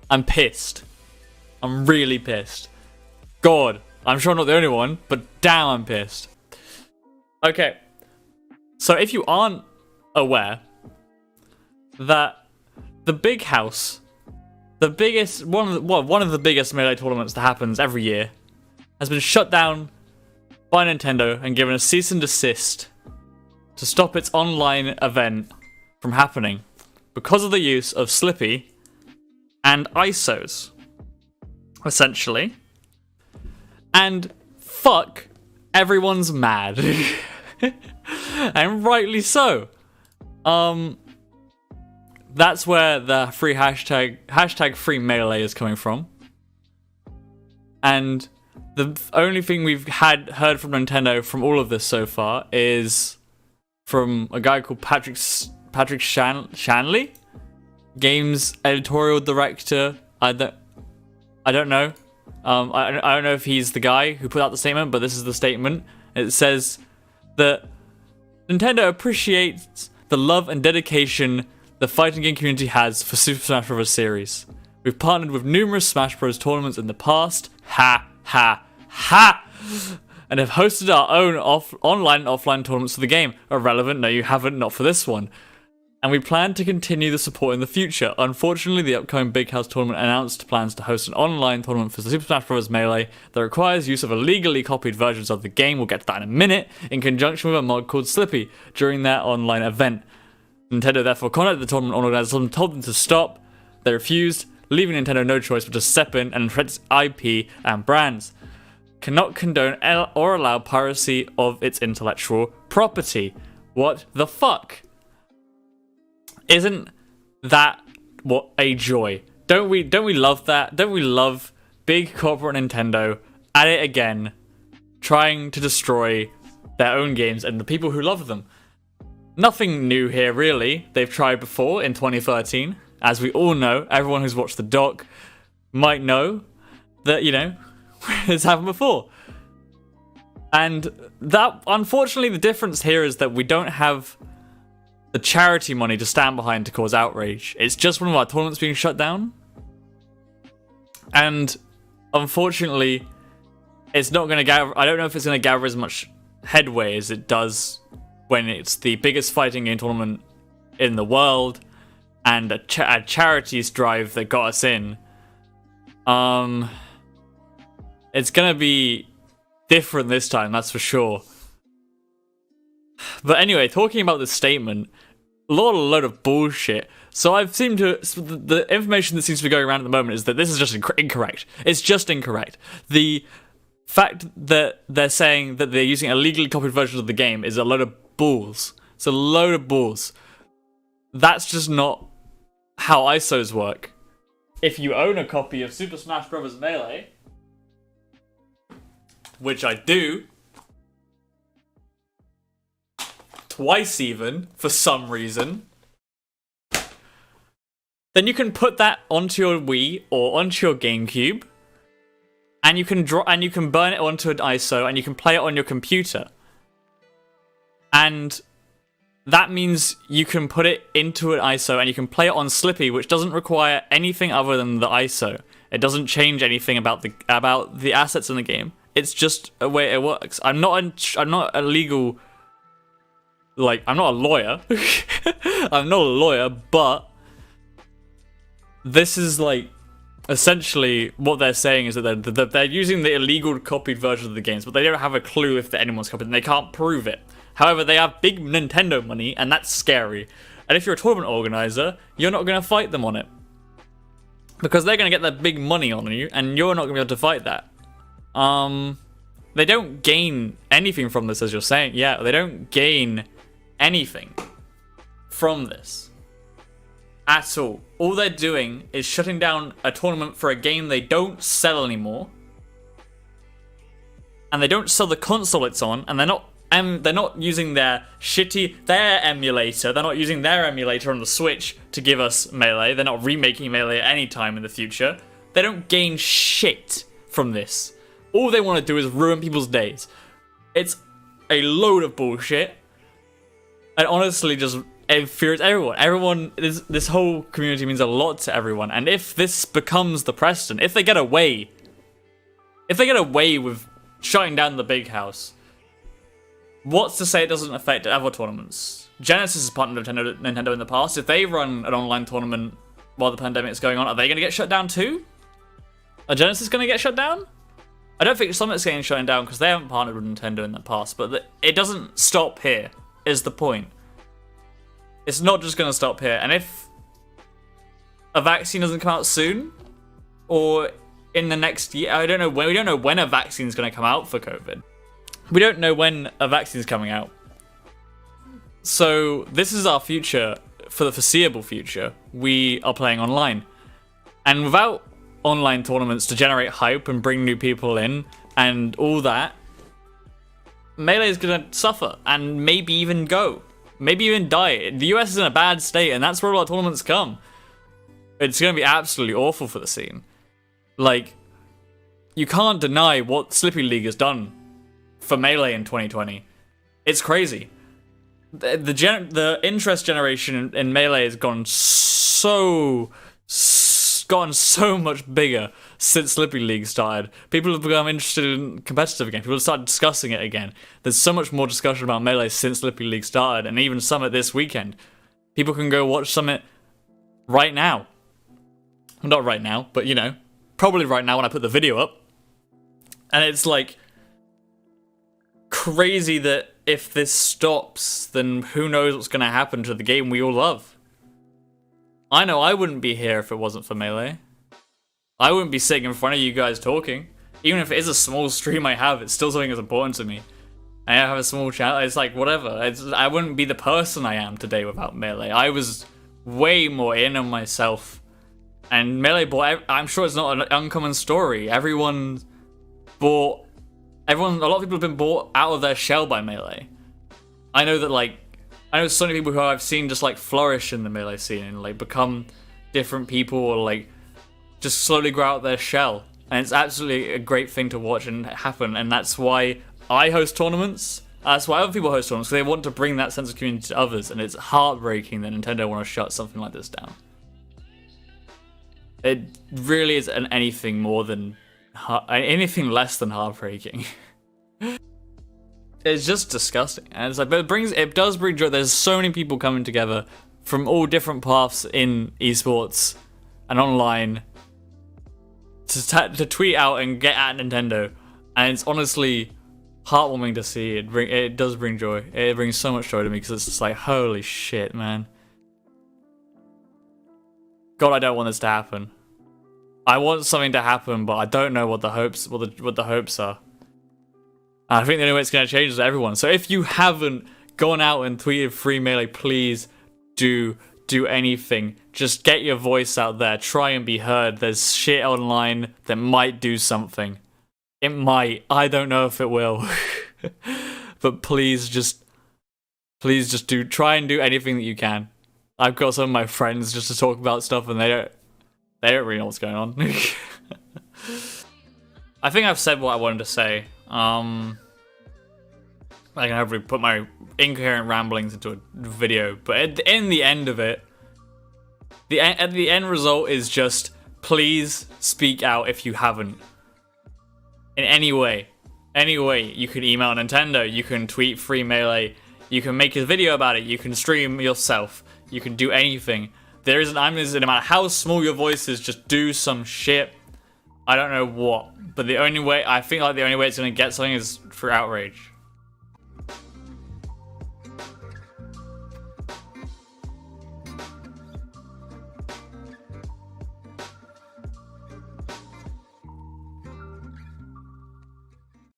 I'm pissed. I'm really pissed. God, I'm sure I'm not the only one, but damn, I'm pissed. Okay, so if you aren't aware that the big house, the biggest one of the biggest Melee tournaments that happens every year, has been shut down by Nintendo and given a cease and desist to stop its online event from happening because of the use of Slippy and ISOs, essentially. And fuck, everyone's mad. And rightly so. That's where the free hashtag free Melee is coming from. And the only thing we've heard from Nintendo from all of this so far is from a guy called Patrick Shanley, games editorial director. I don't know. I don't know if he's the guy who put out the statement, but this is the statement. It says that Nintendo appreciates the love and dedication the fighting game community has for Super Smash Bros. Series. We've partnered with numerous Smash Bros. Tournaments in the past, and have hosted our own online and offline tournaments for the game. Irrelevant, no you haven't, not for this one. And we plan to continue the support in the future. Unfortunately, the upcoming Big House tournament announced plans to host an online tournament for the Super Smash Bros. Melee that requires use of illegally copied versions of the game, we'll get to that in a minute, in conjunction with a mod called Slippy during their online event. Nintendo therefore contacted the tournament organizers and told them to stop. They refused, leaving Nintendo no choice but to step in and protect its IP and brands. Cannot condone or allow piracy of its intellectual property. What the fuck? Isn't that what a joy? Don't we love that? Don't we love big corporate Nintendo at it again, trying to destroy their own games and the people who love them? Nothing new here, really. They've tried before in 2013. As we all know, everyone who's watched the doc might know that, you know, it's happened before. And that, unfortunately, the difference here is that we don't have the charity money to stand behind to cause outrage. It's just one of our tournaments being shut down. And unfortunately, it's not going to gather, I don't know if it's going to gather as much headway as it does when it's the biggest fighting game tournament in the world and a charities drive that got us in. It's going to be different this time, that's for sure. But anyway, talking about this statement, a load of bullshit. So the information that seems to be going around at the moment is that this is just incorrect. It's just incorrect. The fact that they're saying that they're using illegally copied versions of the game is a load of balls. It's a load of balls. That's just not how ISOs work. If you own a copy of Super Smash Bros. Melee, which I do, twice even, for some reason, then you can put that onto your Wii or onto your GameCube, and you can burn it onto an ISO, and you can play it on your computer. And that means you can put it into an ISO, and you can play it on Slippy, which doesn't require anything other than the ISO. It doesn't change anything about the assets in the game. It's just a way it works. I'm not a legal. Like, I'm not a lawyer. I'm not a lawyer, but this is like essentially what they're saying is that they're using the illegal copied version of the games, but they don't have a clue if anyone's copied, and they can't prove it. However, they have big Nintendo money, and that's scary. And if you're a tournament organizer, you're not going to fight them on it, because they're going to get their big money on you, and you're not going to be able to fight that. They don't gain anything from this, as you're saying. Yeah, they don't gain anything from this at all. All they're doing is shutting down a tournament for a game they don't sell anymore, and they don't sell the console it's on, and they're not using their emulator. They're not using their emulator on the Switch to give us Melee. They're not remaking Melee at any time in the future. They don't gain shit from this. All they want to do is ruin people's days. It's a load of bullshit. And honestly, just it infuriates everyone. This whole community means a lot to everyone, and if this becomes the precedent, if they get away with shutting down the big house, what's to say it doesn't affect other tournaments? Genesis has partnered with Nintendo in the past. If they run an online tournament while the pandemic's going on, are they going to get shut down too? Are Genesis going to get shut down? I don't think Summit's getting shut down because they haven't partnered with Nintendo in the past, but it doesn't stop here, is the point. It's not just going to stop here, and if a vaccine doesn't come out soon, or in the next year, we don't know when a vaccine is going to come out for COVID. We don't know when a vaccine is coming out. So this is our future. For the foreseeable future, we are playing online. And without online tournaments to generate hype and bring new people in and all that, Melee is going to suffer and maybe even go. Maybe even die. The US is in a bad state, and that's where all our tournaments come. It's going to be absolutely awful for the scene. Like, you can't deny what Slippy League has done for Melee in 2020. It's crazy. The interest generation in Melee has gotten so much bigger since Slippy League started. People have become interested in competitive again. People have started discussing it again. There's so much more discussion about Melee since Slippy League started, and even Summit this weekend. People can go watch Summit right now. Well, not right now, but you know, probably right now when I put the video up. And it's like crazy that if this stops, then who knows what's going to happen to the game we all love. I know I wouldn't be here if it wasn't for Melee. I wouldn't be sitting in front of you guys talking. Even if it is a small stream I have, it's still something that's important to me. I have a small channel, it's like whatever. I wouldn't be the person I am today without Melee. I was way more in on myself. And Melee bought, I'm sure it's not an uncommon story. A lot of people have been bought out of their shell by Melee. I know so many people who I've seen just like flourish in the Melee scene and like become different people or like just slowly grow out their shell. And it's absolutely a great thing to watch and happen. And that's why I host tournaments. That's why other people host tournaments, because they want to bring that sense of community to others. And it's heartbreaking that Nintendo want to shut something like this down. It really is anything less than heartbreaking. It's just disgusting, and it's like, but it does bring joy. There's so many people coming together from all different paths in esports and online to tweet out and get at Nintendo, and it's honestly heartwarming to see. It does bring joy. It brings so much joy to me because it's just like, holy shit, man. God, I don't want this to happen. I want something to happen, but I don't know what the hopes are. I think the only way it's going to change is everyone. So if you haven't gone out and tweeted free Melee, please do anything. Just get your voice out there. Try and be heard. There's shit online that might do something. It might. I don't know if it will. But please just try and do anything that you can. I've got some of my friends just to talk about stuff, and they don't really know what's going on. I think I've said what I wanted to say. I can hopefully put my incoherent ramblings into a video, but in the end of it, the end result is just, please speak out if you haven't. In any way. You can email Nintendo, you can tweet free Melee, you can make a video about it, you can stream yourself, you can do anything. No matter how small your voice is, just do some shit. I don't know what, but I think the only way it's gonna get something is through outrage.